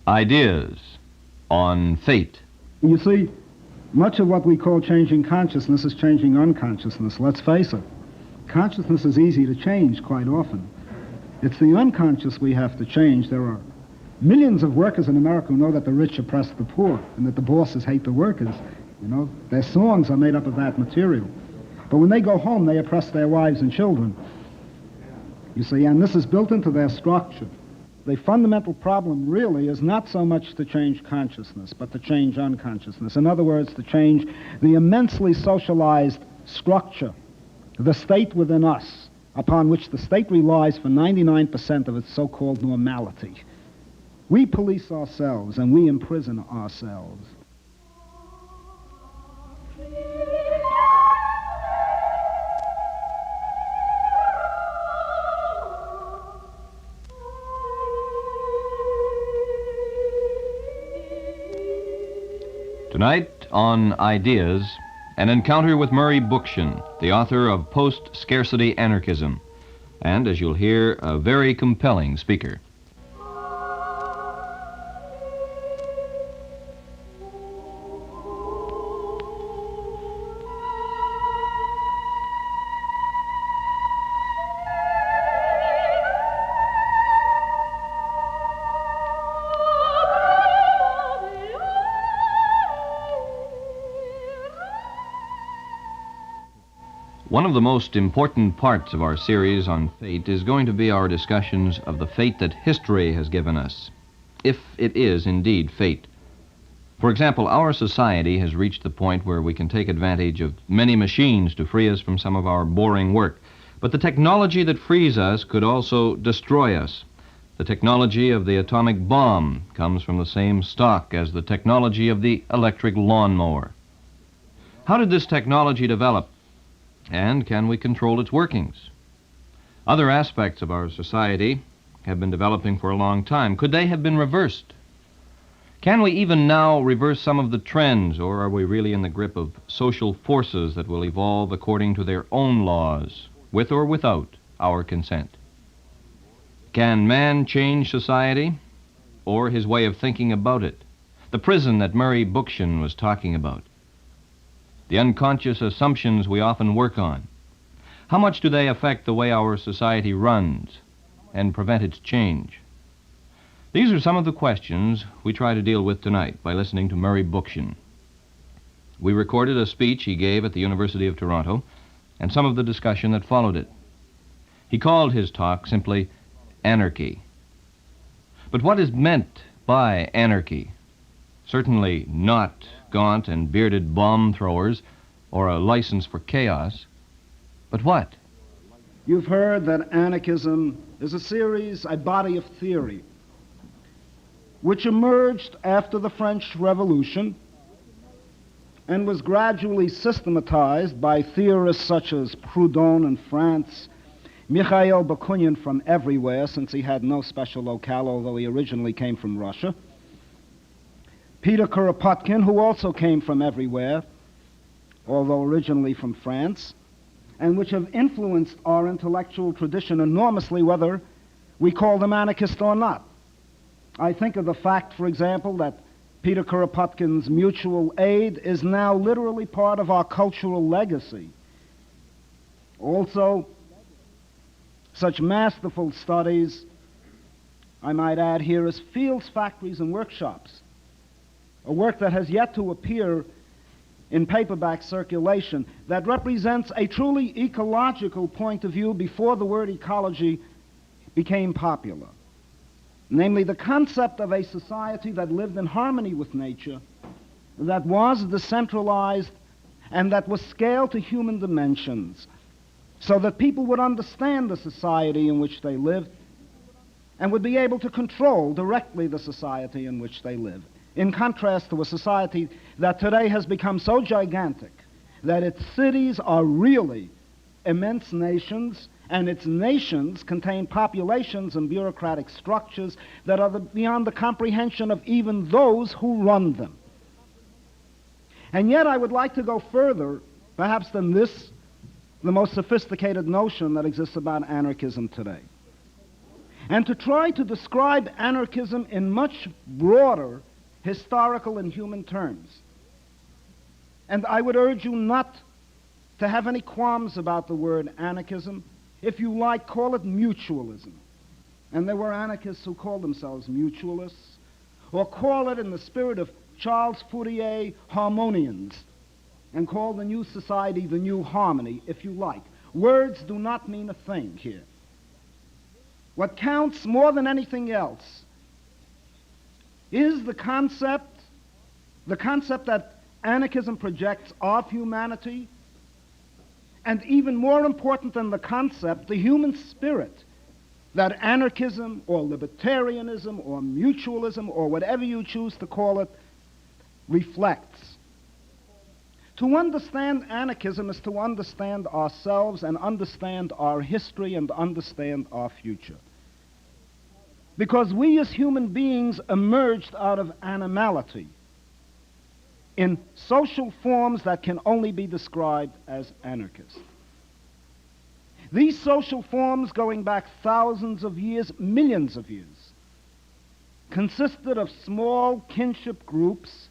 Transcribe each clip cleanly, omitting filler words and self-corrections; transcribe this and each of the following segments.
Ideas on fate. You see, much of what we call changing consciousness is changing unconsciousness, let's face it. Consciousness is easy to change quite often. It's the unconscious we have to change. There are millions of workers in America who know that the rich oppress the poor and that the bosses hate the workers. You know, their songs are made up of that material. But when they go home, they oppress their wives and children. You see, and this is built into their structure. The fundamental problem really is not so much to change consciousness, but to change unconsciousness. In other words, to change the immensely socialized structure, the state within us, upon which the state relies for 99% of its so-called normality. We police ourselves and we imprison ourselves. Tonight on Ideas, an encounter with Murray Bookchin, the author of Post-Scarcity Anarchism, and, as you'll hear, a very compelling speaker. One of the most important parts of our series on fate is going to be our discussions of the fate that history has given us, if it is indeed fate. For example, our society has reached the point where we can take advantage of many machines to free us from some of our boring work. But the technology that frees us could also destroy us. The technology of the atomic bomb comes from the same stock as the technology of the electric lawnmower. How did this technology develop? And can we control its workings? Other aspects of our society have been developing for a long time. Could they have been reversed? Can we even now reverse some of the trends, or are we really in the grip of social forces that will evolve according to their own laws, with or without our consent? Can man change society, or his way of thinking about it? The prison that Murray Bookchin was talking about. The unconscious assumptions we often work on. How much do they affect the way our society runs and prevent its change? These are some of the questions we try to deal with tonight by listening to Murray Bookchin. We recorded a speech he gave at the University of Toronto and some of the discussion that followed it. He called his talk simply Anarchy. But what is meant by anarchy? Certainly not gaunt and bearded bomb throwers or a license for chaos. But what? You've heard that anarchism is a body of theory, which emerged after the French Revolution and was gradually systematized by theorists such as Proudhon in France, Murray Bookchin from everywhere, since he had no special locale, although he originally came from Russia, Peter Kuropatkin, who also came from everywhere, although originally from France, and which have influenced our intellectual tradition enormously, whether we call them anarchist or not. I think of the fact, for example, that Peter Kuropatkin's mutual aid is now literally part of our cultural legacy. Also, such masterful studies, I might add here, as fields, factories, and workshops, a work that has yet to appear in paperback circulation, that represents a truly ecological point of view before the word ecology became popular. Namely, the concept of a society that lived in harmony with nature, that was decentralized, and that was scaled to human dimensions, so that people would understand the society in which they lived and would be able to control directly the society in which they live. In contrast to a society that today has become so gigantic that its cities are really immense nations, and its nations contain populations and bureaucratic structures that are beyond the comprehension of even those who run them. And yet I would like to go further, perhaps, than this, the most sophisticated notion that exists about anarchism today. and to try to describe anarchism in much broader historical and human terms. And I would urge you not to have any qualms about the word anarchism. If you like, call it mutualism. And there were anarchists who called themselves mutualists, or call it, in the spirit of Charles Fourier, harmonians, and call the new society the new harmony, if you like. Words do not mean a thing here. What counts more than anything else is the concept that anarchism projects of humanity, and even more important than the concept, the human spirit that anarchism or libertarianism or mutualism or whatever you choose to call it reflects. To understand anarchism is to understand ourselves and understand our history and understand our future. Because we as human beings emerged out of animality in social forms that can only be described as anarchist. These social forms, going back thousands of years, millions of years, consisted of small kinship groups,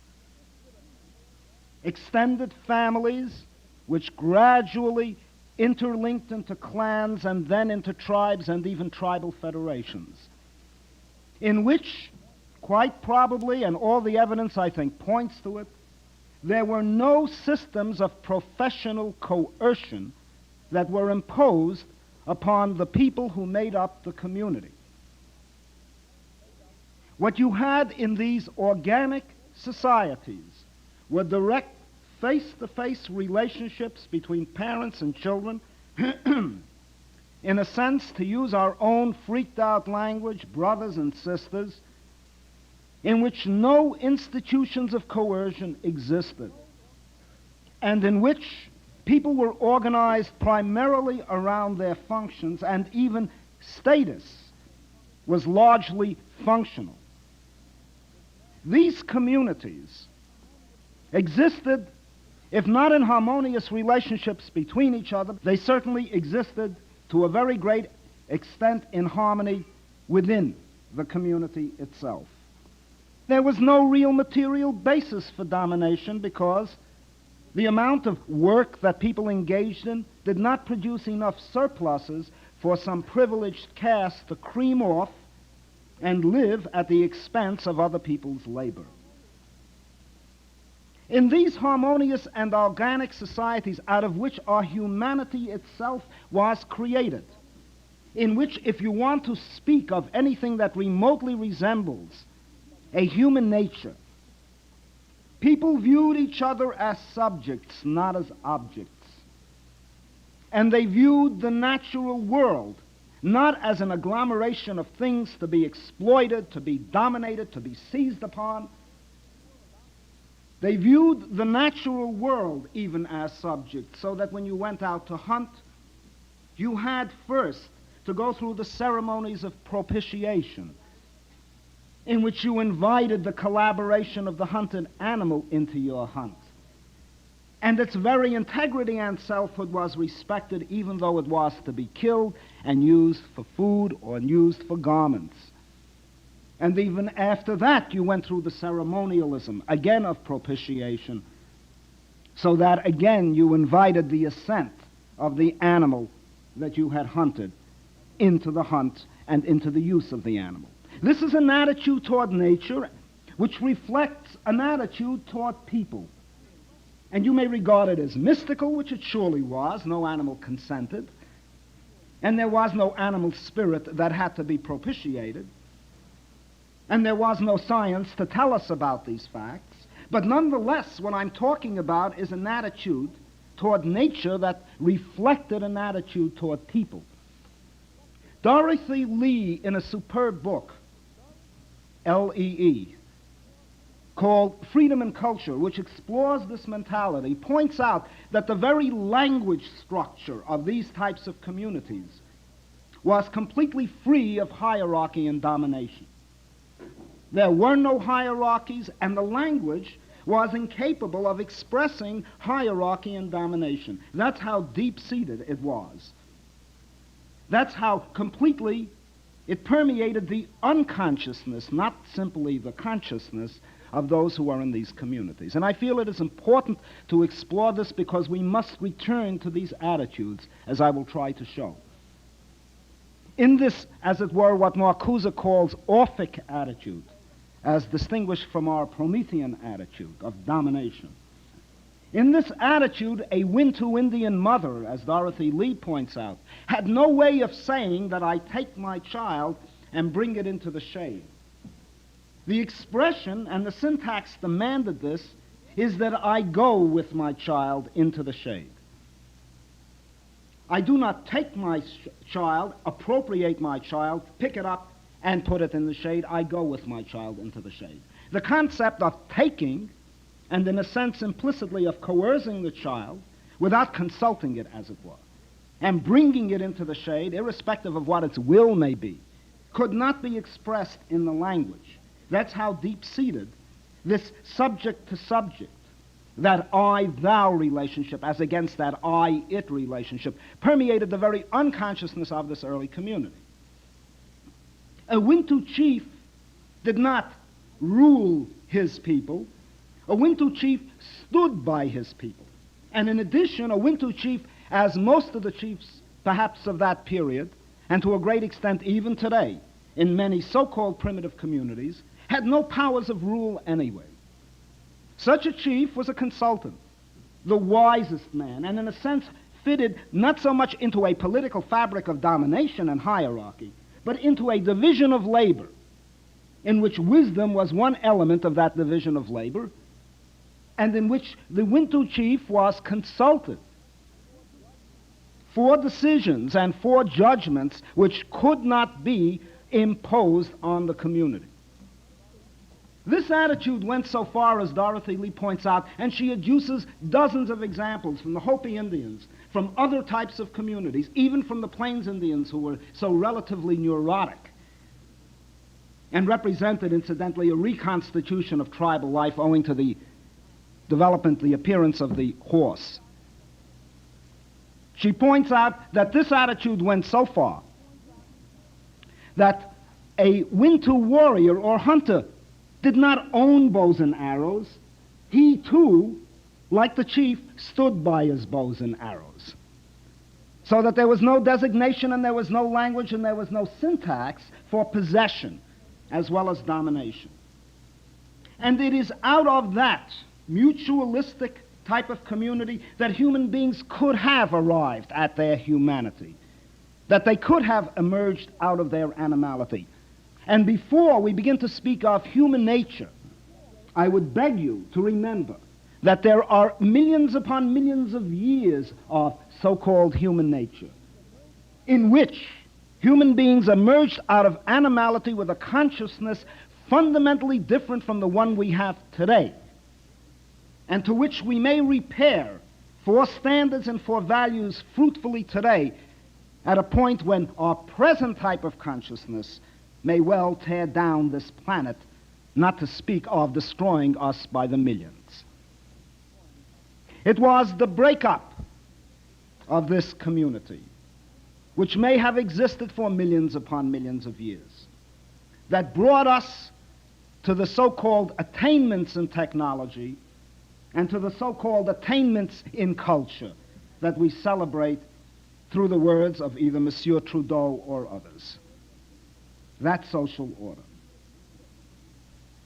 extended families, which gradually interlinked into clans and then into tribes and even tribal federations, in which, quite probably, and all the evidence I think points to it, there were no systems of professional coercion that were imposed upon the people who made up the community. What you had in these organic societies were direct face-to-face relationships between parents and children, in a sense, to use our own freaked-out language, brothers and sisters, in which no institutions of coercion existed, and in which people were organized primarily around their functions, and even status was largely functional. These communities existed, if not in harmonious relationships between each other, they certainly existed to a very great extent in harmony within the community itself. There was no real material basis for domination because the amount of work that people engaged in did not produce enough surpluses for some privileged caste to cream off and live at the expense of other people's labor. In these harmonious and organic societies out of which our humanity itself was created, in which, if you want to speak of anything that remotely resembles a human nature, people viewed each other as subjects, not as objects. And they viewed the natural world not as an agglomeration of things to be exploited, to be dominated, to be seized upon. They viewed the natural world even as subjects, so that when you went out to hunt, you had first to go through the ceremonies of propitiation, in which you invited the collaboration of the hunted animal into your hunt. And its very integrity and selfhood was respected, even though it was to be killed and used for food or used for garments. And even after that, you went through the ceremonialism, again of propitiation, so that again you invited the assent of the animal that you had hunted into the hunt and into the use of the animal. This is an attitude toward nature which reflects an attitude toward people. And you may regard it as mystical, which it surely was. No animal consented. And there was no animal spirit that had to be propitiated. And there was no science to tell us about these facts. But nonetheless, what I'm talking about is an attitude toward nature that reflected an attitude toward people. Dorothy Lee, in a superb book, L-E-E, called Freedom and Culture, which explores this mentality, points out that the very language structure of these types of communities was completely free of hierarchy and domination. There were no hierarchies, and the language was incapable of expressing hierarchy and domination. That's how deep-seated it was. That's how completely It permeated the unconsciousness, not simply the consciousness, of those who are in these communities. And I feel it is important to explore this because we must return to these attitudes, as I will try to show. In this, as it were, what Marcuse calls Orphic attitude, as distinguished from our Promethean attitude of domination. In this attitude, a Wintu Indian mother, as Dorothy Lee points out, had no way of saying that I take my child and bring it into the shade. The expression and the syntax demanded this is that I go with my child into the shade. I do not take my child, appropriate my child, pick it up, and put it in the shade. I go with my child into the shade. The concept of taking, and in a sense implicitly of coercing the child, without consulting it, as it were, and bringing it into the shade, irrespective of what its will may be, could not be expressed in the language. That's how deep-seated this subject-to-subject, that I-thou relationship, as against that I-it relationship, permeated the very unconsciousness of this early community. A Wintu chief did not rule his people. A Wintu chief stood by his people. And in addition, a Wintu chief, as most of the chiefs perhaps of that period, and to a great extent even today, in many so-called primitive communities, had no powers of rule anyway. Such a chief was a consultant, the wisest man, and in a sense fitted not so much into a political fabric of domination and hierarchy, but into a division of labor, in which wisdom was one element of that division of labor, and in which the Wintu chief was consulted for decisions and for judgments which could not be imposed on the community. This attitude went so far, as Dorothy Lee points out, and she adduces dozens of examples from the Hopi Indians, from other types of communities, even from the Plains Indians, who were so relatively neurotic and represented, incidentally, a reconstitution of tribal life owing to the development, the appearance of the horse. She points out that this attitude went so far that a Wintu warrior or hunter did not own bows and arrows. He, too, like the chief, stood by his bows and arrows. So that there was no designation and there was no language and there was no syntax for possession as well as domination. And it is out of that mutualistic type of community that human beings could have arrived at their humanity, that they could have emerged out of their animality. And before we begin to speak of human nature, I would beg you to remember that there are millions upon millions of years of so-called human nature, in which human beings emerged out of animality with a consciousness fundamentally different from the one we have today, and to which we may repair for standards and for values fruitfully today at a point when our present type of consciousness may well tear down this planet, not to speak of destroying us by the millions. It was the breakup of this community, which may have existed for millions upon millions of years, that brought us to the so-called attainments in technology and to the so-called attainments in culture that we celebrate through the words of either Monsieur Trudeau or others. That social order.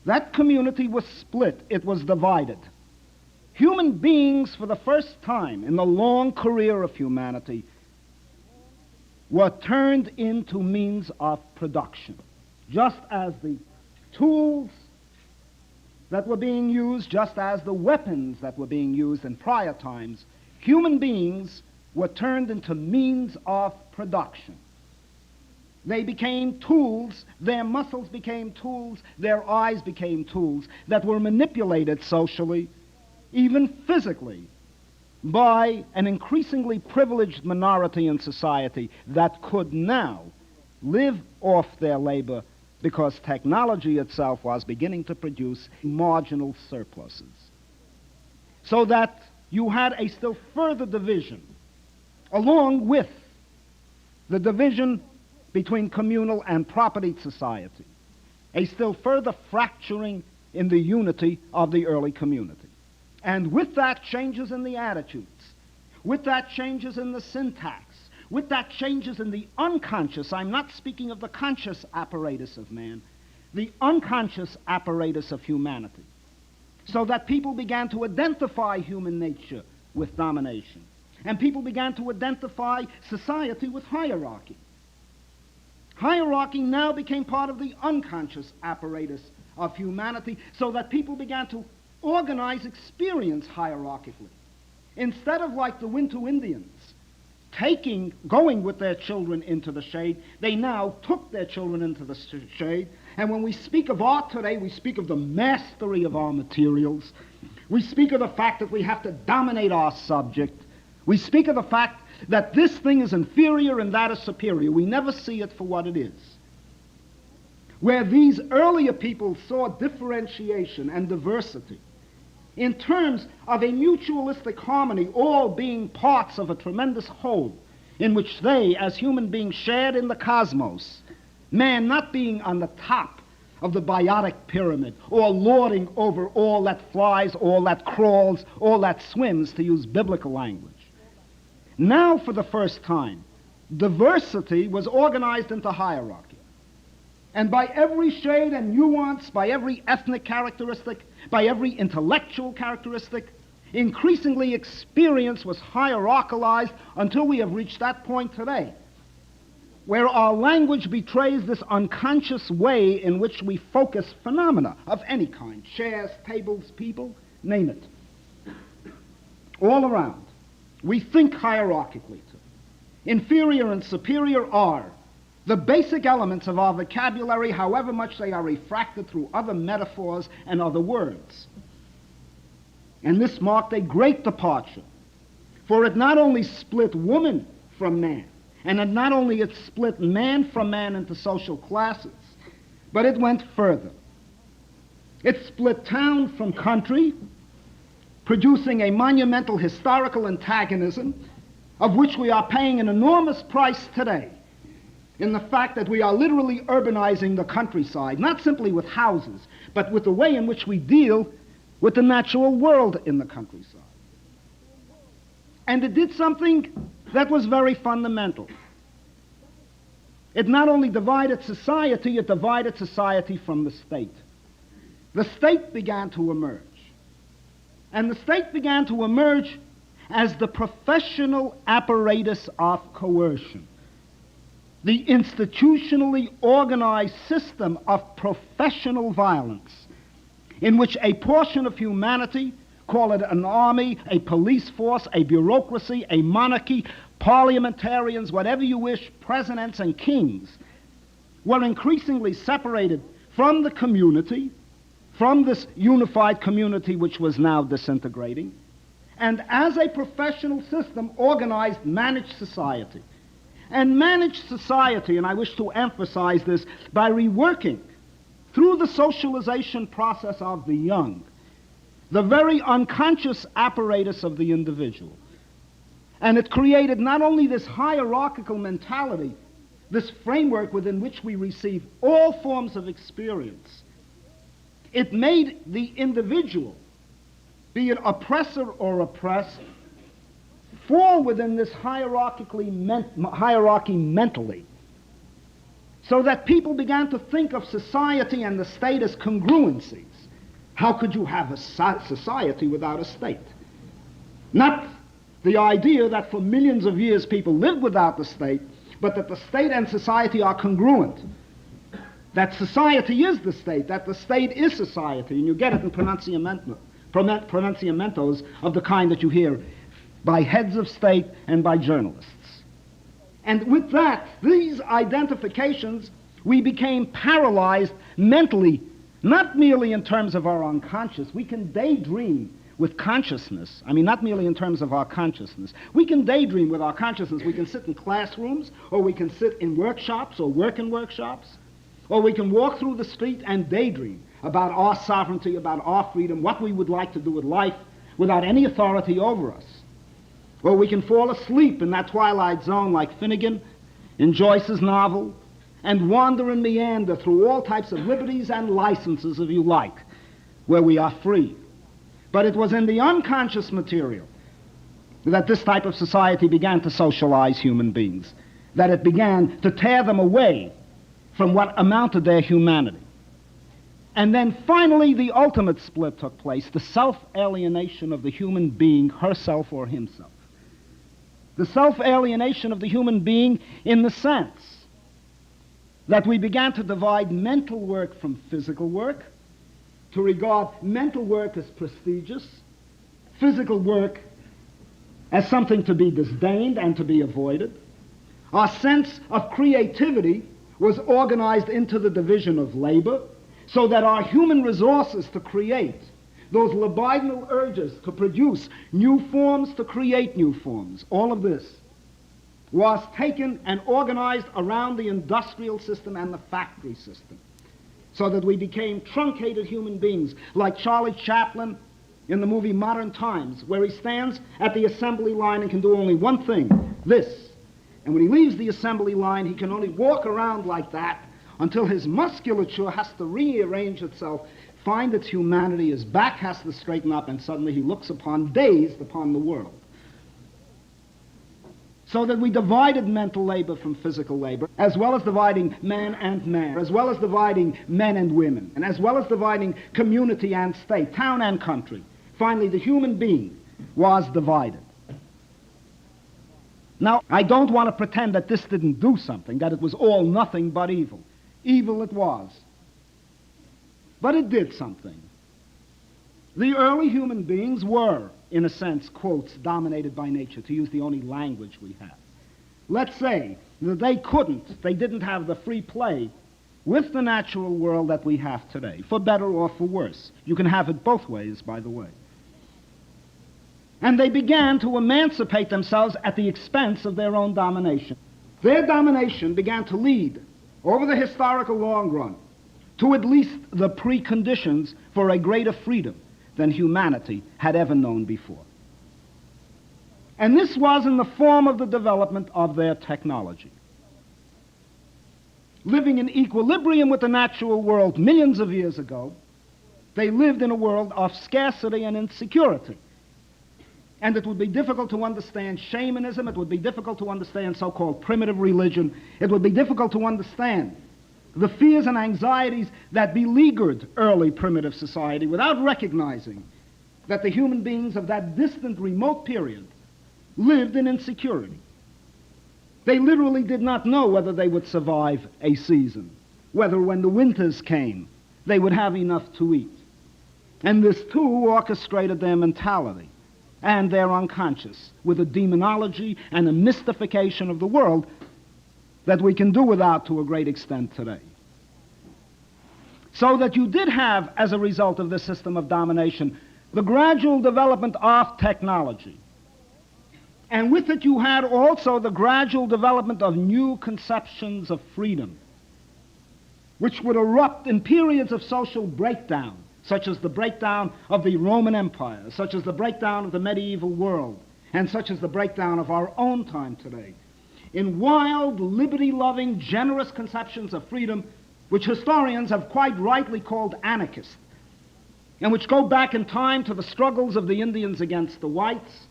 That community was split. It was divided. Human beings, for the first time in the long career of humanity, were turned into means of production, just as the tools that were being used, just as the weapons that were being used in prior times. Human beings were turned into means of production. They became tools, their muscles became tools, their eyes became tools that were manipulated socially, even physically, by an increasingly privileged minority in society that could now live off their labor because technology itself was beginning to produce marginal surpluses. So that you had a still further division, along with the division between communal and propertied society, a still further fracturing in the unity of the early community. And with that, changes in the attitudes, with that, changes in the syntax, with that, changes in the unconscious. I'm not speaking of the conscious apparatus of man, the unconscious apparatus of humanity, so that people began to identify human nature with domination, and people began to identify society with hierarchy. Hierarchy now became part of the unconscious apparatus of humanity, so that people began to organize experience hierarchically. Instead of, like the Wintu Indians, going with their children into the shade, they now took their children into the shade. And when we speak of art today, we speak of the mastery of our materials. We speak of the fact that we have to dominate our subject. We speak of the fact that this thing is inferior and that is superior. We never see it for what it is. Where these earlier people saw differentiation and diversity in terms of a mutualistic harmony, all being parts of a tremendous whole in which they, as human beings, shared in the cosmos, man not being on the top of the biotic pyramid or lording over all that flies, all that crawls, all that swims, to use biblical language. Now, for the first time, diversity was organized into hierarchy. And by every shade and nuance, by every ethnic characteristic, by every intellectual characteristic, increasingly experience was hierarchicalized until we have reached that point today, where our language betrays this unconscious way in which we focus phenomena of any kind, chairs, tables, people, name it. All around, we think hierarchically too. Inferior and superior are the basic elements of our vocabulary, however much they are refracted through other metaphors and other words. And this marked a great departure, for it not only split woman from man, and it not only it split man from man into social classes, but it went further. It split town from country, producing a monumental historical antagonism of which we are paying an enormous price today, in the fact that we are literally urbanizing the countryside, not simply with houses, but with the way in which we deal with the natural world in the countryside. And it did something that was very fundamental. It not only divided society, it divided society from the state. The state began to emerge. And the state began to emerge as the professional apparatus of coercion, the institutionally organized system of professional violence, in which a portion of humanity, call it an army, a police force, a bureaucracy, a monarchy, parliamentarians, whatever you wish, presidents and kings, were increasingly separated from the community, from this unified community which was now disintegrating, and as a professional system organized managed society. And managed society, and I wish to emphasize this, by reworking through the socialization process of the young, the very unconscious apparatus of the individual. And it created not only this hierarchical mentality, this framework within which we receive all forms of experience, it made the individual, be it oppressor or oppressed, fall within this hierarchy mentally, so that people began to think of society and the state as congruencies. How could you have a society without a state? Not the idea that for millions of years people lived without the state, but that the state and society are congruent, that society is the state, that the state is society, and you get it in pronunciamentos of the kind that you hear by heads of state and by journalists. And with that, these identifications, we became paralyzed mentally, not merely in terms of our unconscious. We can daydream with consciousness. I mean, not merely in terms of our consciousness. We can daydream with our consciousness. We can sit in classrooms, or we can sit in workshops, or work in workshops, or we can walk through the street and daydream about our sovereignty, about our freedom, what we would like to do with life without any authority over us. Or we can fall asleep in that twilight zone like Finnegan in Joyce's novel, and wander and meander through all types of liberties and licenses, if you like, where we are free. But it was in the unconscious material that this type of society began to socialize human beings, that it began to tear them away from what amounted their humanity. And then finally the ultimate split took place, the self-alienation of the human being, herself or himself. The self-alienation of the human being in the sense that we began to divide mental work from physical work, to regard mental work as prestigious, physical work as something to be disdained and to be avoided. Our sense of creativity was organized into the division of labor, so that our human resources to create, those libidinal urges to produce new forms, to create new forms, all of this was taken and organized around the industrial system and the factory system, so that we became truncated human beings, like Charlie Chaplin in the movie Modern Times, where he stands at the assembly line and can do only one thing, this. And when he leaves the assembly line, he can only walk around like that until his musculature has to rearrange itself, find its humanity, his back has to straighten up, and suddenly he looks dazed upon the world. So that we divided mental labor from physical labor, as well as dividing man and man, as well as dividing men and women, and as well as dividing community and state, town and country. Finally, the human being was divided. Now, I don't want to pretend that this didn't do something, that it was all nothing but evil. Evil it was. But it did something. The early human beings were, in a sense, quotes, dominated by nature, to use the only language we have. Let's say that they didn't have the free play with the natural world that we have today, for better or for worse. You can have it both ways, by the way. And they began to emancipate themselves at the expense of their own domination. Their domination began to lead, over the historical long run, to at least the preconditions for a greater freedom than humanity had ever known before. And this was in the form of the development of their technology. Living in equilibrium with the natural world millions of years ago, they lived in a world of scarcity and insecurity. And it would be difficult to understand shamanism, it would be difficult to understand so-called primitive religion, it would be difficult to understand the fears and anxieties that beleaguered early primitive society without recognizing that the human beings of that distant, remote period lived in insecurity. They literally did not know whether they would survive a season, whether when the winters came they would have enough to eat. And this too orchestrated their mentality and their unconscious with a demonology and a mystification of the world that we can do without to a great extent today. So that you did have, as a result of this system of domination, the gradual development of technology. And with it you had also the gradual development of new conceptions of freedom, which would erupt in periods of social breakdown, such as the breakdown of the Roman Empire, such as the breakdown of the medieval world, and such as the breakdown of our own time today, in wild, liberty-loving, generous conceptions of freedom, which historians have quite rightly called anarchist, and which go back in time to the struggles of the Indians against the whites,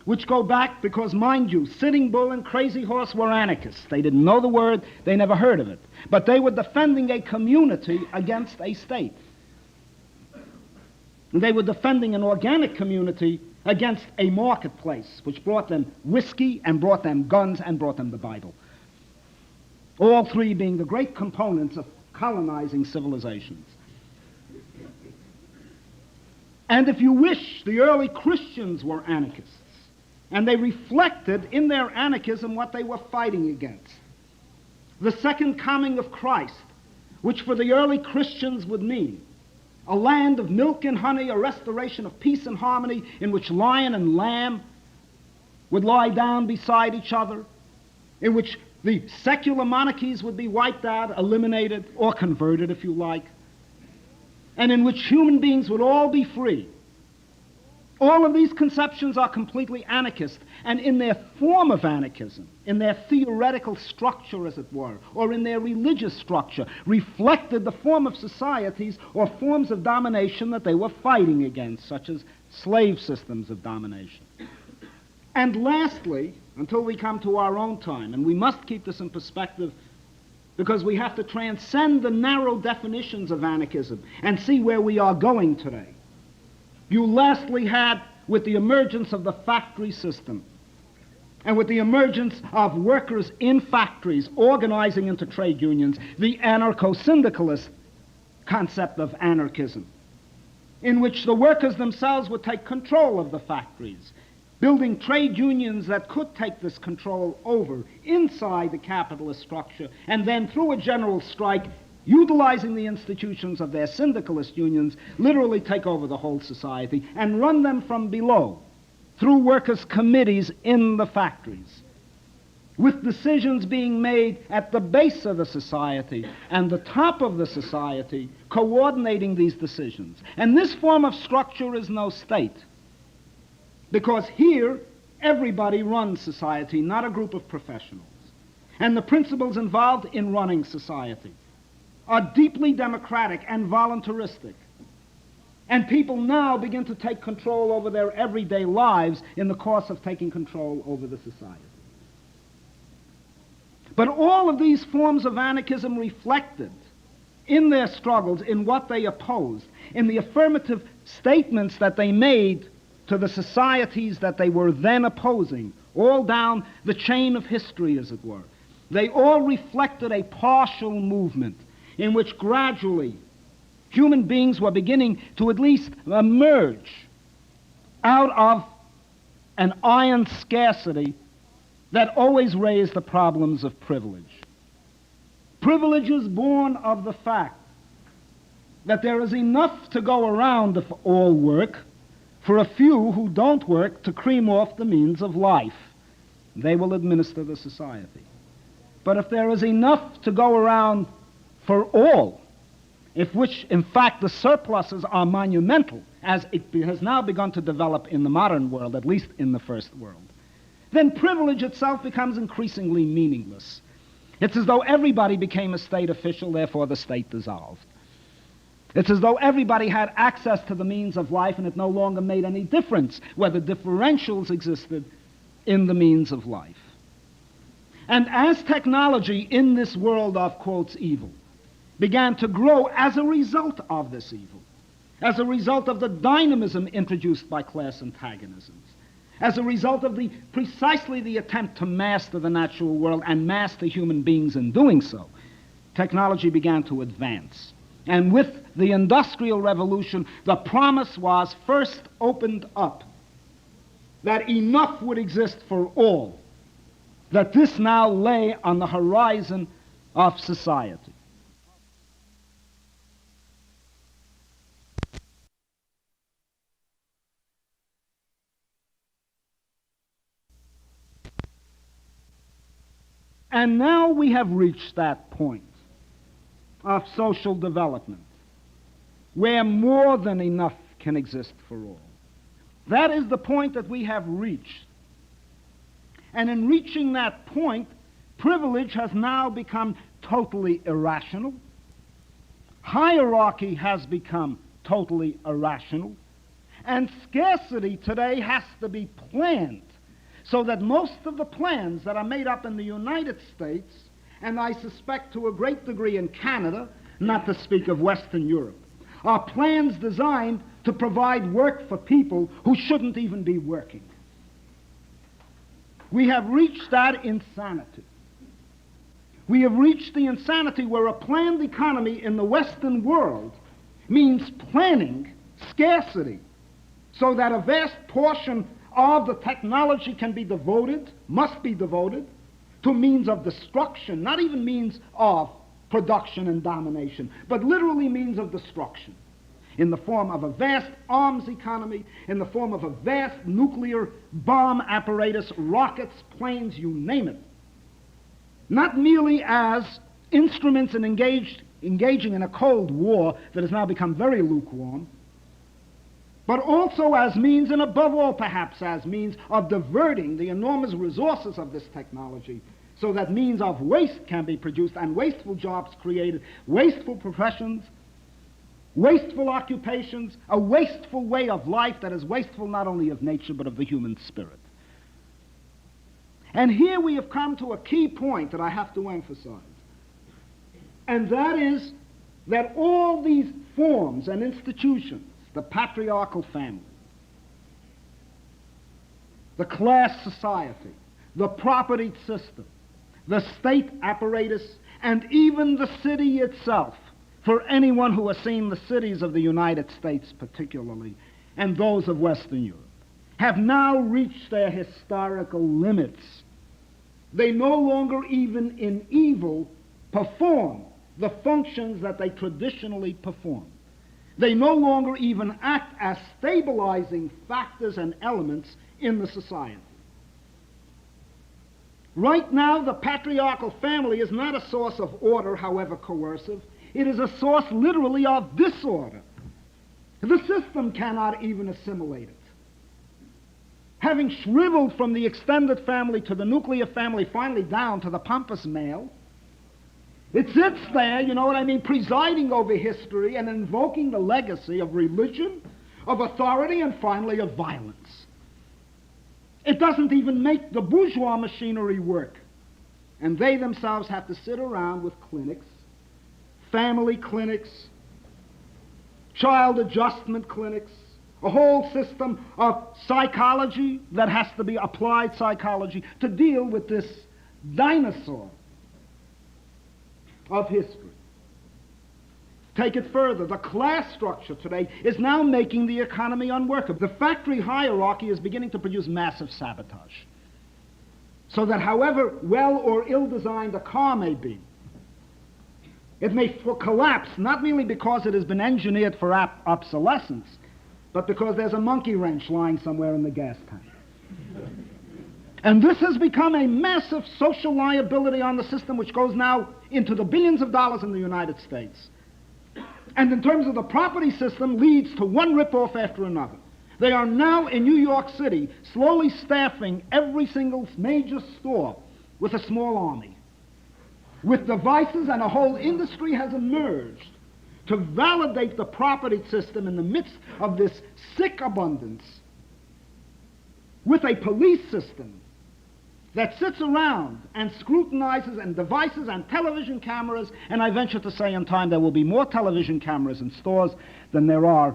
which go back because, mind you, Sitting Bull and Crazy Horse were anarchists. They didn't know the word, they never heard of it, but they were defending a community against a state. They were defending an organic community against a marketplace, which brought them whiskey and brought them guns and brought them the Bible. All three being the great components of colonizing civilizations. And if you wish, the early Christians were anarchists, and they reflected in their anarchism what they were fighting against. The second coming of Christ, which for the early Christians would mean a land of milk and honey, a restoration of peace and harmony in which lion and lamb would lie down beside each other, in which the secular monarchies would be wiped out, eliminated, or converted, if you like, and in which human beings would all be free, All of these conceptions are completely anarchist, and in their form of anarchism, in their theoretical structure, as it were, or in their religious structure, reflected the form of societies or forms of domination that they were fighting against, such as slave systems of domination. And lastly, until we come to our own time, and we must keep this in perspective because we have to transcend the narrow definitions of anarchism and see where we are going today. You lastly had, with the emergence of the factory system and with the emergence of workers in factories organizing into trade unions, the anarcho-syndicalist concept of anarchism, in which the workers themselves would take control of the factories, building trade unions that could take this control over inside the capitalist structure, and then through a general strike, utilizing the institutions of their syndicalist unions, literally take over the whole society and run them from below through workers' committees in the factories, with decisions being made at the base of the society and the top of the society coordinating these decisions. And this form of structure is no state, because here everybody runs society, not a group of professionals. And the principles involved in running society are deeply democratic and voluntaristic. And people now begin to take control over their everyday lives in the course of taking control over the society. But all of these forms of anarchism reflected in their struggles, in what they opposed, in the affirmative statements that they made to the societies that they were then opposing, all down the chain of history, as it were. They all reflected a partial movement in which gradually human beings were beginning to at least emerge out of an iron scarcity that always raised the problems of privilege. Privilege is born of the fact that there is enough to go around if all work for a few who don't work to cream off the means of life. They will administer the society. But if there is enough to go around for all, if which, in fact, the surpluses are monumental, as it has now begun to develop in the modern world, at least in the first world, then privilege itself becomes increasingly meaningless. It's as though everybody became a state official, therefore the state dissolved. It's as though everybody had access to the means of life, and it no longer made any difference whether differentials existed in the means of life. And as technology in this world of, quotes, evil, began to grow as a result of this evil, as a result of the dynamism introduced by class antagonisms, as a result of precisely the attempt to master the natural world and master human beings in doing so, technology began to advance. And with the Industrial Revolution, the promise was first opened up that enough would exist for all, that this now lay on the horizon of society. And now we have reached that point of social development where more than enough can exist for all. That is the point that we have reached. And in reaching that point, privilege has now become totally irrational. Hierarchy has become totally irrational. And scarcity today has to be planned, so that most of the plans that are made up in the United States, and I suspect to a great degree in Canada, not to speak of Western Europe, are plans designed to provide work for people who shouldn't even be working. We have reached that insanity. We have reached the insanity where a planned economy in the Western world means planning scarcity, so that a vast portion of the technology can be devoted, must be devoted, to means of destruction, not even means of production and domination, but literally means of destruction, in the form of a vast arms economy, in the form of a vast nuclear bomb apparatus, rockets, planes, you name it. Not merely as instruments in engaging in a Cold War that has now become very lukewarm, but also as means, and above all perhaps as means, of diverting the enormous resources of this technology so that means of waste can be produced and wasteful jobs created, wasteful professions, wasteful occupations, a wasteful way of life that is wasteful not only of nature but of the human spirit. And here we have come to a key point that I have to emphasize, and that is that all these forms and institutions, the patriarchal family, the class society, the property system, the state apparatus, and even the city itself, for anyone who has seen the cities of the United States particularly, and those of Western Europe, have now reached their historical limits. They no longer, even in evil, perform the functions that they traditionally perform. They no longer even act as stabilizing factors and elements in the society. Right now, the patriarchal family is not a source of order, however coercive. It is a source literally of disorder. The system cannot even assimilate it. Having shriveled from the extended family to the nuclear family, finally down to the pompous male, it sits there, you know what I mean, presiding over history and invoking the legacy of religion, of authority, and finally of violence. It doesn't even make the bourgeois machinery work. And they themselves have to sit around with clinics, family clinics, child adjustment clinics, a whole system of psychology that has to be applied psychology to deal with this dinosaur of history. Take it further. The class structure today is now making the economy unworkable. The factory hierarchy is beginning to produce massive sabotage. So that however well or ill-designed a car may be, it may collapse not merely because it has been engineered for obsolescence, but because there's a monkey wrench lying somewhere in the gas tank. And this has become a massive social liability on the system, which goes now into the billions of dollars in the United States. And in terms of the property system, leads to one rip-off after another. They are now in New York City slowly staffing every single major store with a small army, with devices, and a whole industry has emerged to validate the property system in the midst of this sick abundance, with a police system that sits around and scrutinizes, and devices and television cameras, and I venture to say in time there will be more television cameras in stores than there are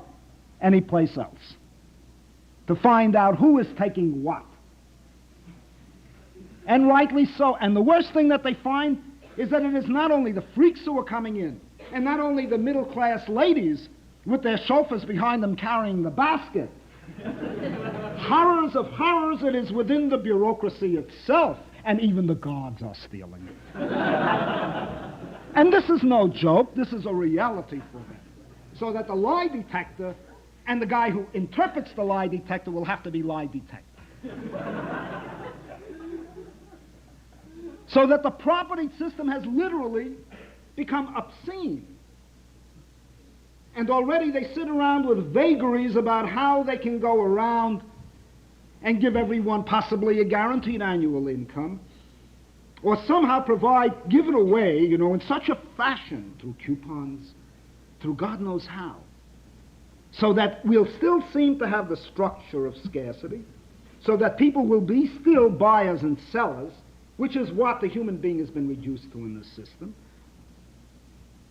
any place else, to find out who is taking what. And rightly so. And the worst thing that they find is that it is not only the freaks who are coming in, and not only the middle-class ladies with their chauffeurs behind them carrying the basket. Horrors of horrors, it is within the bureaucracy itself, and even the guards are stealing it. And this is no joke, this is a reality for them. So that the lie detector and the guy who interprets the lie detector will have to be lie detector. So that the property system has literally become obscene. And already they sit around with vagaries about how they can go around and give everyone possibly a guaranteed annual income, or somehow give it away, you know, in such a fashion, through coupons, through God knows how, so that we'll still seem to have the structure of scarcity, so that people will be still buyers and sellers, which is what the human being has been reduced to in this system.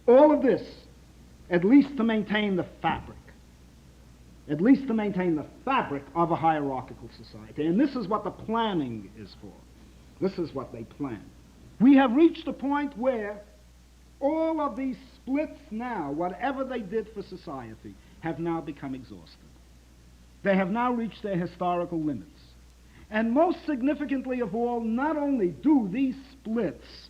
All of this, at least to maintain the fabric, of a hierarchical society. And this is what the planning is for. This is what they plan. We have reached a point where all of these splits now, whatever they did for society, have now become exhausted. They have now reached their historical limits. And most significantly of all, not only do these splits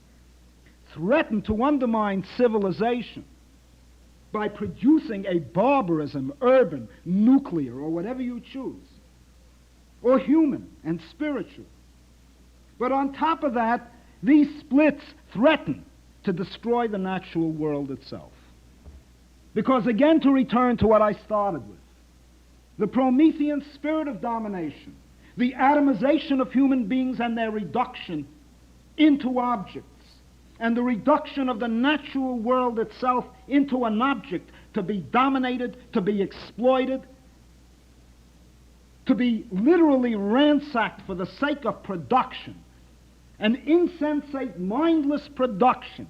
threaten to undermine civilization by producing a barbarism, urban, nuclear, or whatever you choose, or human and spiritual, but on top of that, these splits threaten to destroy the natural world itself. Because again, to return to what I started with, the Promethean spirit of domination, the atomization of human beings and their reduction into objects, and the reduction of the natural world itself into an object to be dominated, to be exploited, to be literally ransacked for the sake of production, an insensate, mindless production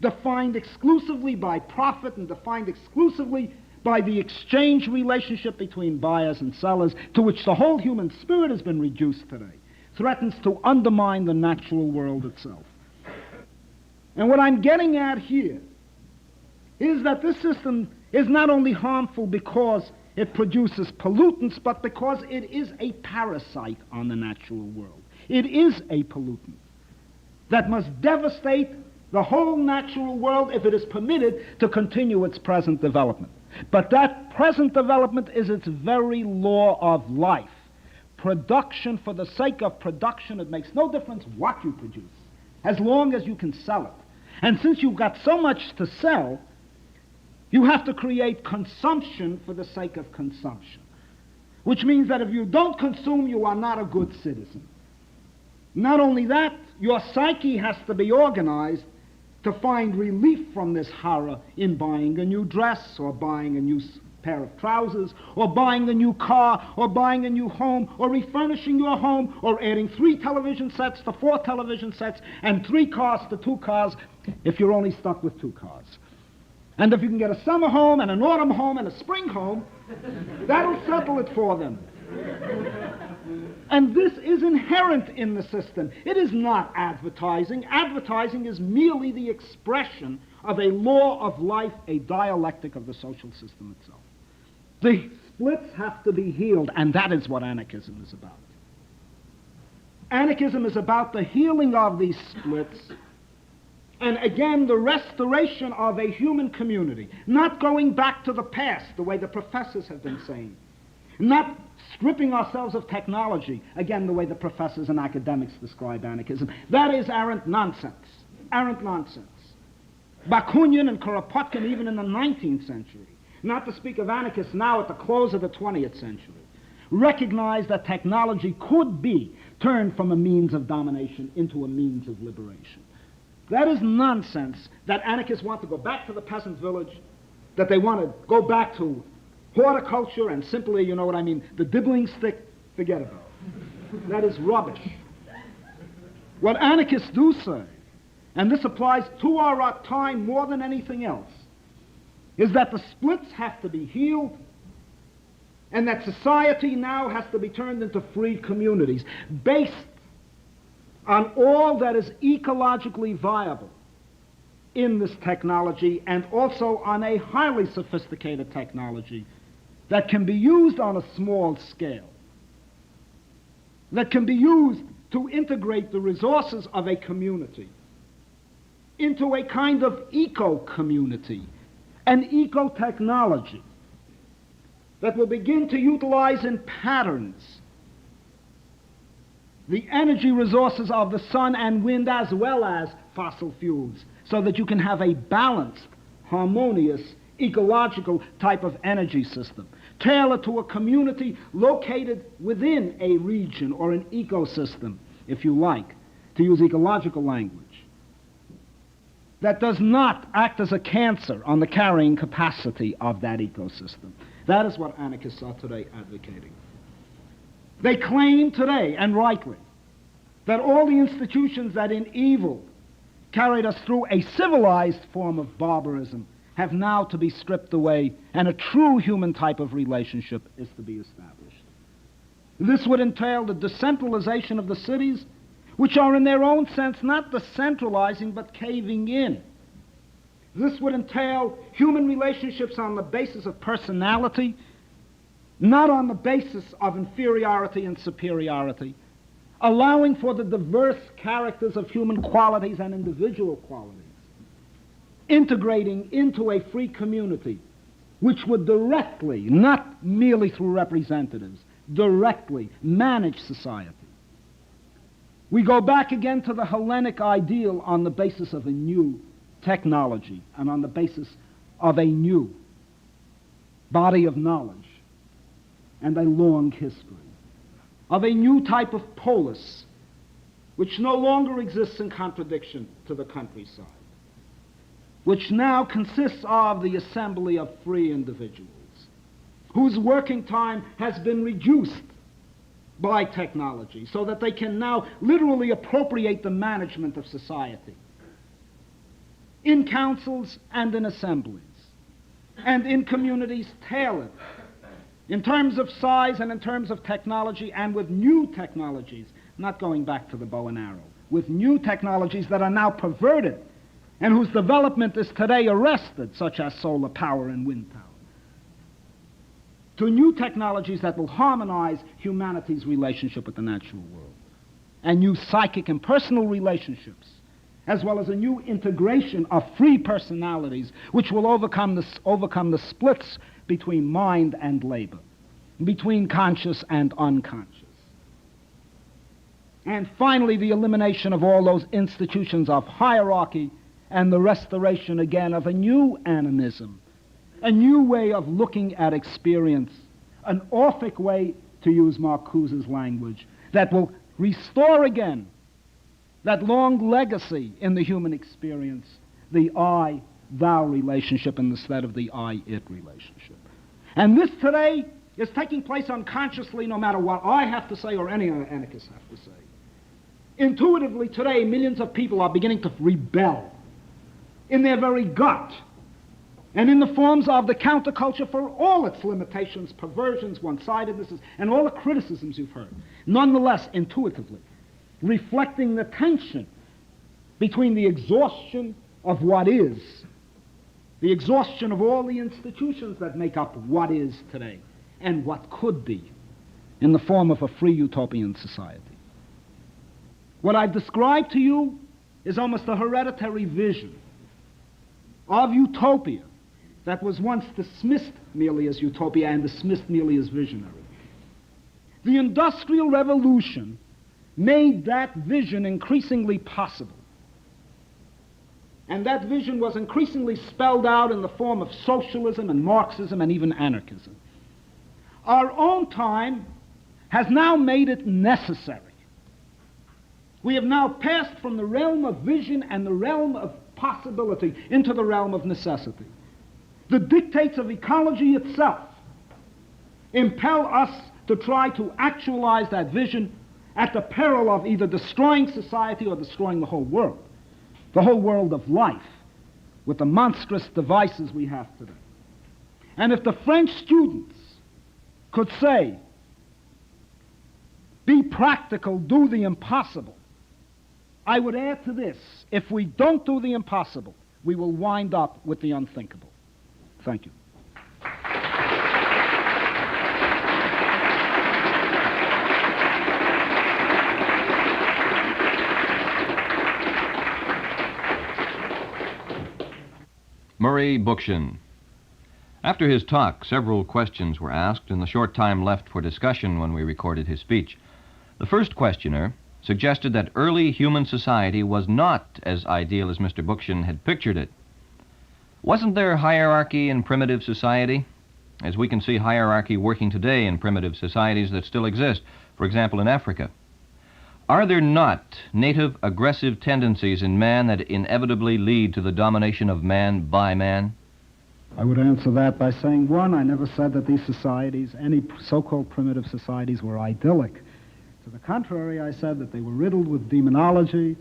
defined exclusively by profit and defined exclusively by the exchange relationship between buyers and sellers, to which the whole human spirit has been reduced today, threatens to undermine the natural world itself. And what I'm getting at here is that this system is not only harmful because it produces pollutants, but because it is a parasite on the natural world. It is a pollutant that must devastate the whole natural world if it is permitted to continue its present development. But that present development is its very law of life. Production for the sake of production. It makes no difference what you produce, as long as you can sell it. And since you've got so much to sell, you have to create consumption for the sake of consumption. Which means that if you don't consume, you are not a good citizen. Not only that, your psyche has to be organized to find relief from this horror in buying a new dress, or buying a new pair of trousers, or buying a new car, or buying a new home, or refurnishing your home, or adding 3 television sets to 4 television sets, and 3 cars to 2 cars, if you're only stuck with 2 cars. And if you can get a summer home, and an autumn home, and a spring home, that'll settle it for them. And this is inherent in the system. It is not advertising. Advertising is merely the expression of a law of life, a dialectic of the social system itself. The splits have to be healed, and that is what anarchism is about. Anarchism is about the healing of these splits, and again, the restoration of a human community, not going back to the past, the way the professors have been saying, not stripping ourselves of technology, again, the way the professors and academics describe anarchism. That is arrant nonsense. Arrant nonsense. Bakunin and Kropotkin, even in the 19th century, not to speak of anarchists now at the close of the 20th century, recognized that technology could be turned from a means of domination into a means of liberation. That is nonsense, that anarchists want to go back to the peasant village, that they want to go back to horticulture and simply, you know what I mean, the dibbling stick, forget about it. That is rubbish. What anarchists do say, and this applies to our time more than anything else, is that the splits have to be healed, and that society now has to be turned into free communities based on all that is ecologically viable in this technology, and also on a highly sophisticated technology that can be used on a small scale, that can be used to integrate the resources of a community into a kind of eco-community, an eco-technology that will begin to utilize in patterns the energy resources of the sun and wind as well as fossil fuels, so that you can have a balanced, harmonious, ecological type of energy system, tailored to a community located within a region or an ecosystem, if you like, to use ecological language, that does not act as a cancer on the carrying capacity of that ecosystem. That is what anarchists are today advocating. They claim today, and rightly, that all the institutions that in evil carried us through a civilized form of barbarism have now to be stripped away, and a true human type of relationship is to be established. This would entail the decentralization of the cities, which are in their own sense not decentralizing but caving in. This would entail human relationships on the basis of personality, not on the basis of inferiority and superiority, allowing for the diverse characters of human qualities and individual qualities, integrating into a free community which would directly, not merely through representatives, directly manage society. We go back again to the Hellenic ideal on the basis of a new technology and on the basis of a new body of knowledge. and a long history, of a new type of polis, which no longer exists in contradiction to the countryside, which now consists of the assembly of free individuals, whose working time has been reduced by technology so that they can now literally appropriate the management of society in councils and in assemblies and in communities tailored in terms of size and in terms of technology, and with new technologies, not going back to the bow and arrow, with new technologies that are now perverted and whose development is today arrested, such as solar power and wind power, to new technologies that will harmonize humanity's relationship with the natural world, and new psychic and personal relationships, as well as a new integration of free personalities which will overcome the splits between mind and labor, between conscious and unconscious. And finally, the elimination of all those institutions of hierarchy and the restoration again of a new animism, a new way of looking at experience, an Orphic way, to use Marcuse's language, that will restore again that long legacy in the human experience, the I-thou relationship instead of the I-it relationship. And this today is taking place unconsciously, no matter what I have to say or any other anarchists have to say. Intuitively today, millions of people are beginning to rebel in their very gut, and in the forms of the counterculture for all its limitations, perversions, one-sidednesses, and all the criticisms you've heard. Nonetheless, intuitively, reflecting the tension between the exhaustion of what is, the exhaustion of all the institutions that make up what is today, and what could be in the form of a free utopian society. What I've described to you is almost a hereditary vision of utopia that was once dismissed merely as utopia and dismissed merely as visionary. The Industrial Revolution made that vision increasingly possible. And that vision was increasingly spelled out in the form of socialism and Marxism and even anarchism. Our own time has now made it necessary. We have now passed from the realm of vision and the realm of possibility into the realm of necessity. The dictates of ecology itself impel us to try to actualize that vision at the peril of either destroying society or destroying the whole world of life, with the monstrous devices we have today. And if the French students could say, be practical, do the impossible, I would add to this, if we don't do the impossible, we will wind up with the unthinkable. Thank you. Murray Bookchin. After his talk, several questions were asked in the short time left for discussion when we recorded his speech. The first questioner suggested that early human society was not as ideal as Mr. Bookchin had pictured it. Wasn't there hierarchy in primitive society? As we can see hierarchy working today in primitive societies that still exist, for example in Africa. Are there not native aggressive tendencies in man that inevitably lead to the domination of man by man? I would answer that by saying, one, I never said that these societies, any so-called primitive societies, were idyllic. To the contrary, I said that they were riddled with demonology,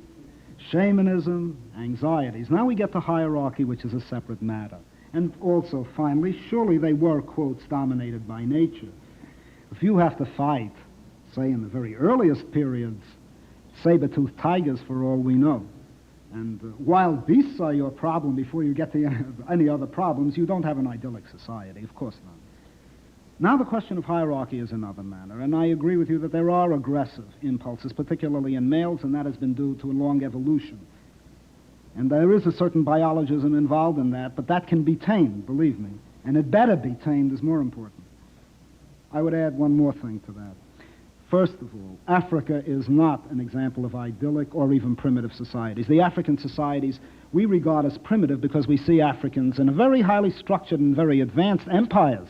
shamanism, anxieties. Now we get to hierarchy, which is a separate matter. And also, finally, surely they were, quotes, dominated by nature. If you have to fight, say in the very earliest periods, saber-toothed tigers for all we know, and wild beasts are your problem before you get to any other problems, you don't have an idyllic society, of course not. Now the question of hierarchy is another matter, and I agree with you that there are aggressive impulses, particularly in males, and that has been due to a long evolution. And there is a certain biologism involved in that, but that can be tamed, believe me, and it better be tamed is more important. I would add one more thing to that. First of all, Africa is not an example of idyllic or even primitive societies. The African societies we regard as primitive because we see Africans in a very highly structured and very advanced empires,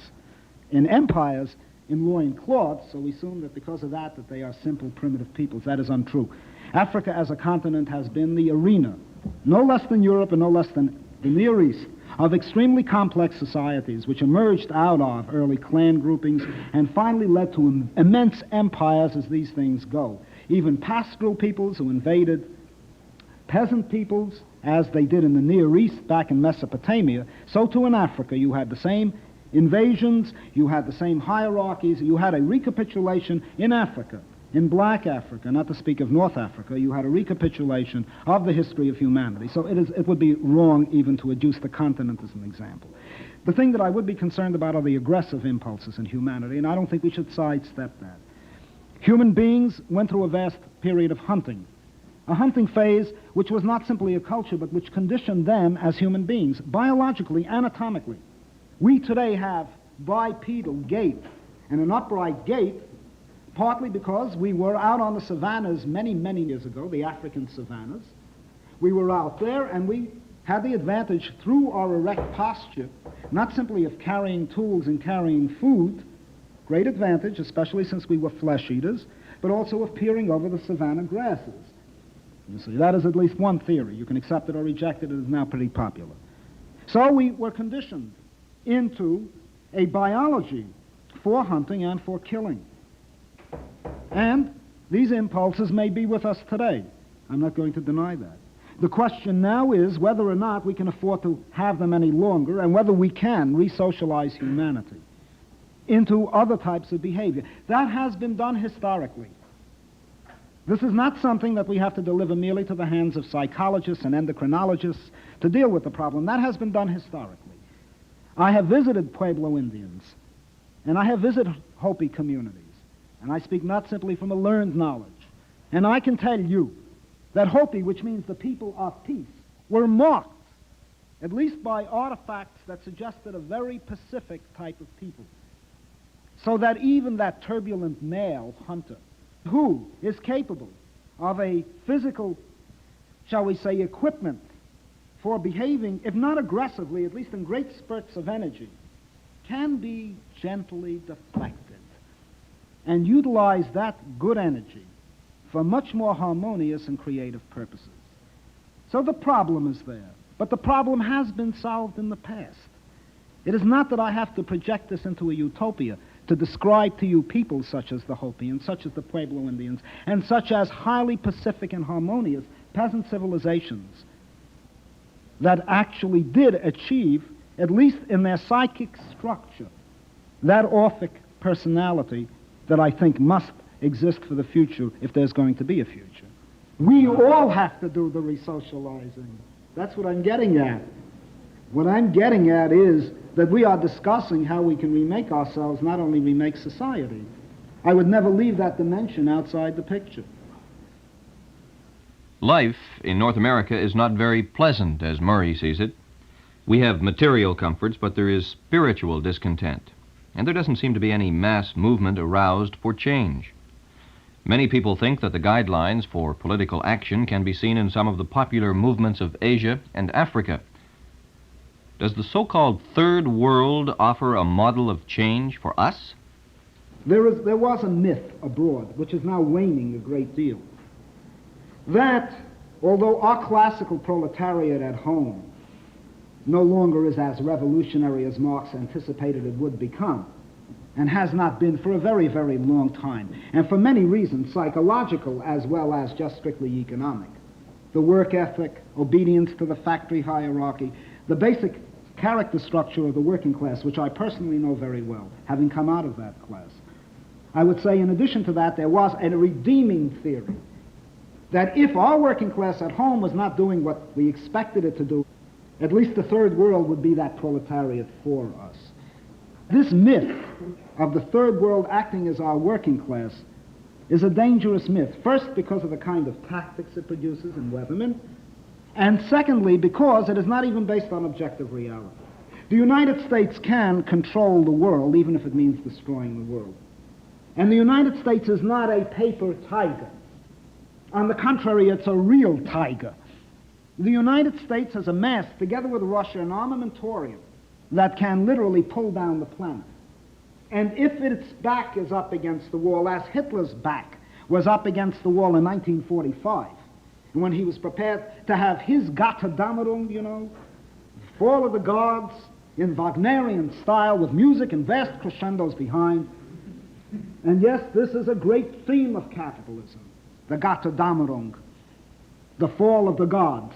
in empires in loincloths, so we assume that because of that they are simple, primitive peoples. That is untrue. Africa as a continent has been the arena, no less than Europe and no less than the Near East, of extremely complex societies which emerged out of early clan groupings and finally led to immense empires as these things go. Even pastoral peoples who invaded peasant peoples, as they did in the Near East back in Mesopotamia, so too in Africa you had the same invasions, you had the same hierarchies, you had a recapitulation in Africa, in black Africa, not to speak of North Africa, you had a recapitulation of the history of humanity. So it would be wrong even to adduce the continent as an example. The thing that I would be concerned about are the aggressive impulses in humanity, and I don't think we should sidestep that. Human beings went through a vast period of hunting, a hunting phase which was not simply a culture, but which conditioned them as human beings, biologically, anatomically. We today have bipedal gait, and an upright gait, partly because we were out on the savannas many, many years ago, the African savannas. We were out there, and we had the advantage through our erect posture, not simply of carrying tools and carrying food, great advantage, especially since we were flesh eaters, but also of peering over the savanna grasses. You see, that is at least one theory. You can accept it or reject it. It is now pretty popular. So we were conditioned into a biology for hunting and for killing. And these impulses may be with us today. I'm not going to deny that. The question now is whether or not we can afford to have them any longer and whether we can re-socialize humanity into other types of behavior. That has been done historically. This is not something that we have to deliver merely to the hands of psychologists and endocrinologists to deal with the problem. That has been done historically. I have visited Pueblo Indians, and I have visited Hopi communities, and I speak not simply from a learned knowledge. And I can tell you that Hopi, which means the people of peace, were marked, at least by artifacts that suggested a very pacific type of people. So that even that turbulent male hunter, who is capable of a physical, shall we say, equipment for behaving, if not aggressively, at least in great spurts of energy, can be gently deflected and utilize that good energy for much more harmonious and creative purposes. So the problem is there, but the problem has been solved in the past. It is not that I have to project this into a utopia to describe to you people such as the Hopi and such as the Pueblo Indians and such as highly pacific and harmonious peasant civilizations that actually did achieve, at least in their psychic structure, that Orphic personality that I think must exist for the future if there's going to be a future. We all have to do the resocializing. That's what I'm getting at. What I'm getting at is that we are discussing how we can remake ourselves, not only remake society. I would never leave that dimension outside the picture. Life in North America is not very pleasant, as Murray sees it. We have material comforts, but there is spiritual discontent, and there doesn't seem to be any mass movement aroused for change. Many people think that the guidelines for political action can be seen in some of the popular movements of Asia and Africa. Does the so-called Third World offer a model of change for us? There was a myth abroad, which is now waning a great deal, that although our classical proletariat at home no longer is as revolutionary as Marx anticipated it would become, and has not been for a very, very long time, and for many reasons, psychological as well as just strictly economic. The work ethic, obedience to the factory hierarchy, the basic character structure of the working class, which I personally know very well, having come out of that class. I would say in addition to that, there was a redeeming theory that if our working class at home was not doing what we expected it to do, at least the Third World would be that proletariat for us. This myth of the Third World acting as our working class is a dangerous myth. First, because of the kind of tactics it produces in weathermen, and secondly, because it is not even based on objective reality. The United States can control the world, even if it means destroying the world. And the United States is not a paper tiger. On the contrary, it's a real tiger. The United States has amassed, together with Russia, an armamentarium that can literally pull down the planet. And if its back is up against the wall, as Hitler's back was up against the wall in 1945, when he was prepared to have his Gotterdammerung, you know, Fall of the Gods in Wagnerian style with music and vast crescendos behind. And yes, this is a great theme of capitalism, the Gotterdammerung, the fall of the gods,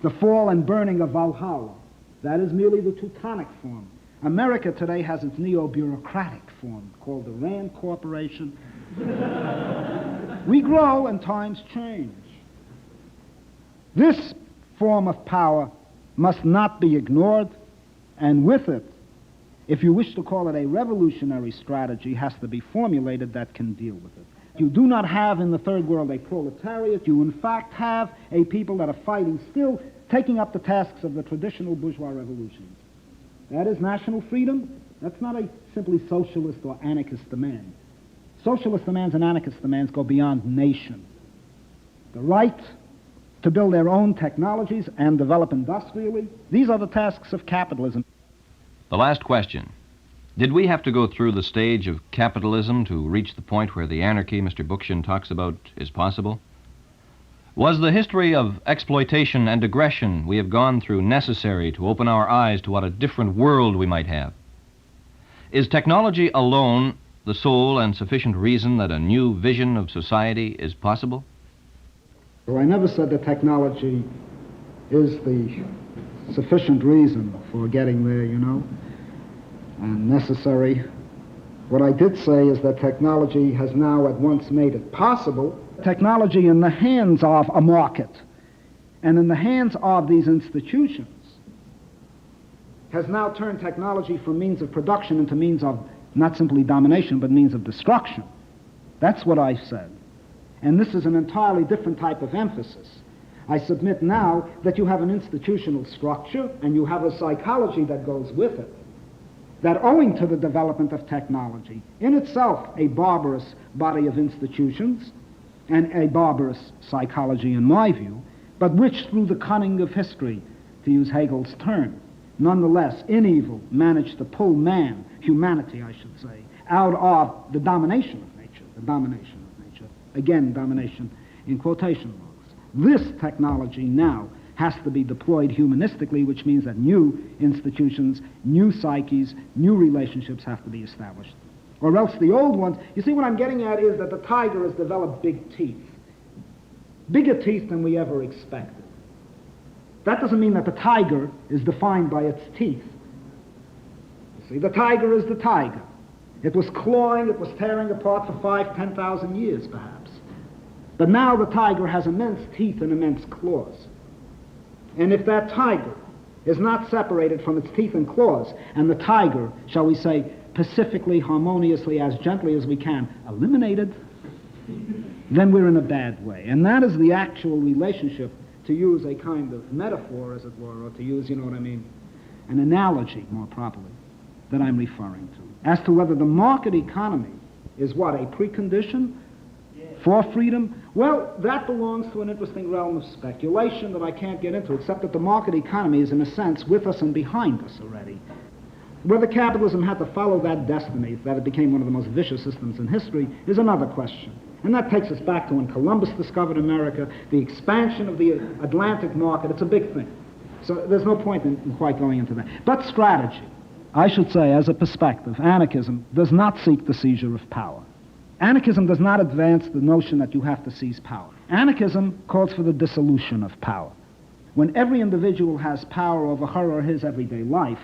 the fall and burning of Valhalla. That is merely the Teutonic form. America today has its neo-bureaucratic form called the Rand Corporation. We grow and times change. This form of power must not be ignored, and with it, if you wish to call it a revolutionary strategy, has to be formulated that can deal with it. You do not have in the third world a proletariat. You in fact have a people that are fighting, still taking up the tasks of the traditional bourgeois revolutions. That is national freedom. That's not a simply socialist or anarchist demand. Socialist demands and anarchist demands go beyond nation. The right to build their own technologies and develop industrially, these are the tasks of capitalism. The last question. Did we have to go through the stage of capitalism to reach the point where the anarchy Mr. Bookchin talks about is possible? Was the history of exploitation and aggression we have gone through necessary to open our eyes to what a different world we might have? Is technology alone the sole and sufficient reason that a new vision of society is possible? Well, I never said that technology is the sufficient reason for getting there, you know, and necessary. What I did say is that technology has now at once made it possible. Technology in the hands of a market and in the hands of these institutions has now turned technology from means of production into means of not simply domination, but means of destruction. That's what I said. And this is an entirely different type of emphasis. I submit now that you have an institutional structure and you have a psychology that goes with it, that owing to the development of technology, in itself a barbarous body of institutions and a barbarous psychology in my view, but which through the cunning of history, to use Hegel's term, nonetheless in evil managed to pull man, humanity I should say, out of the domination of nature, again domination in quotation marks. This technology now has to be deployed humanistically, which means that new institutions, new psyches, new relationships have to be established. Or else the old ones, you see what I'm getting at is that the tiger has developed big teeth. Bigger teeth than we ever expected. That doesn't mean that the tiger is defined by its teeth. You see, the tiger is the tiger. It was clawing, it was tearing apart for 5,000, 10,000 years perhaps. But now the tiger has immense teeth and immense claws. And if that tiger is not separated from its teeth and claws, and the tiger, shall we say, pacifically, harmoniously, as gently as we can, eliminated, then we're in a bad way. And that is the actual relationship, to use a kind of metaphor, as it were, or to use, you know what I mean, an analogy, more properly, that I'm referring to. As to whether the market economy is what, a precondition for freedom? Well, that belongs to an interesting realm of speculation that I can't get into, except that the market economy is, in a sense, with us and behind us already. Whether capitalism had to follow that destiny, that it became one of the most vicious systems in history, is another question. And that takes us back to when Columbus discovered America, the expansion of the Atlantic market. It's a big thing. So there's no point in quite going into that. But strategy, I should say, as a perspective, anarchism does not seek the seizure of power. Anarchism does not advance the notion that you have to seize power. Anarchism calls for the dissolution of power. When every individual has power over her or his everyday life,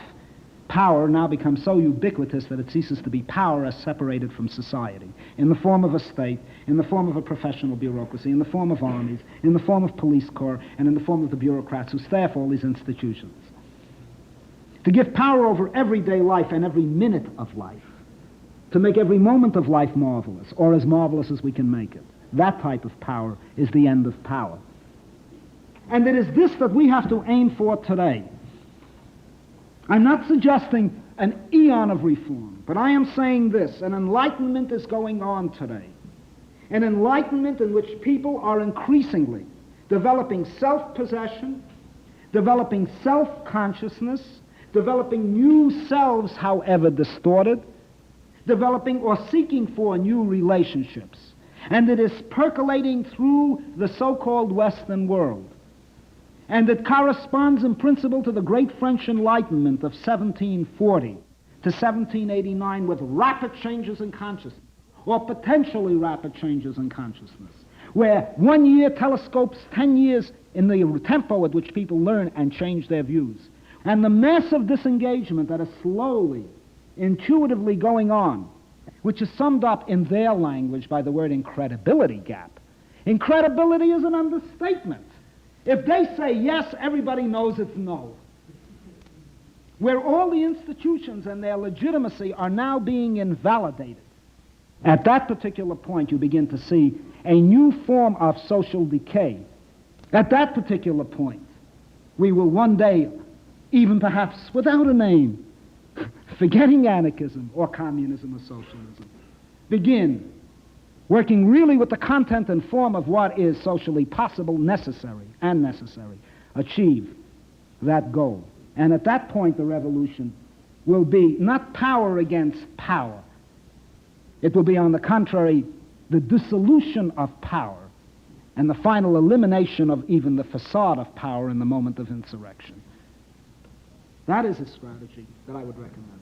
power now becomes so ubiquitous that it ceases to be power as separated from society, in the form of a state, in the form of a professional bureaucracy, in the form of armies, in the form of police corps, and in the form of the bureaucrats who staff all these institutions. To give power over everyday life and every minute of life, to make every moment of life marvelous, or as marvelous as we can make it. That type of power is the end of power. And it is this that we have to aim for today. I'm not suggesting an eon of reform, but I am saying this: an enlightenment is going on today. An enlightenment in which people are increasingly developing self-possession, developing self-consciousness, developing new selves, however distorted, developing or seeking for new relationships. And it is percolating through the so-called Western world. And it corresponds in principle to the great French Enlightenment of 1740 to 1789 with rapid changes in consciousness, or potentially rapid changes in consciousness, where 1 year telescopes 10 years in the tempo at which people learn and change their views. And the massive disengagement that is slowly, intuitively going on, which is summed up in their language by the word incredibility gap. Incredibility is an understatement. If they say yes, everybody knows it's no. Where all the institutions and their legitimacy are now being invalidated. At that particular point, you begin to see a new form of social decay. At that particular point, we will one day, even perhaps without a name, forgetting anarchism or communism or socialism, begin working really with the content and form of what is socially possible, necessary, achieve that goal. And at that point, the revolution will be not power against power. It will be, on the contrary, the dissolution of power and the final elimination of even the facade of power in the moment of insurrection. That is a strategy that I would recommend.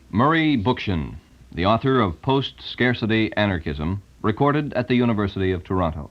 Murray Bookchin, the author of Post-Scarcity Anarchism, recorded at the University of Toronto.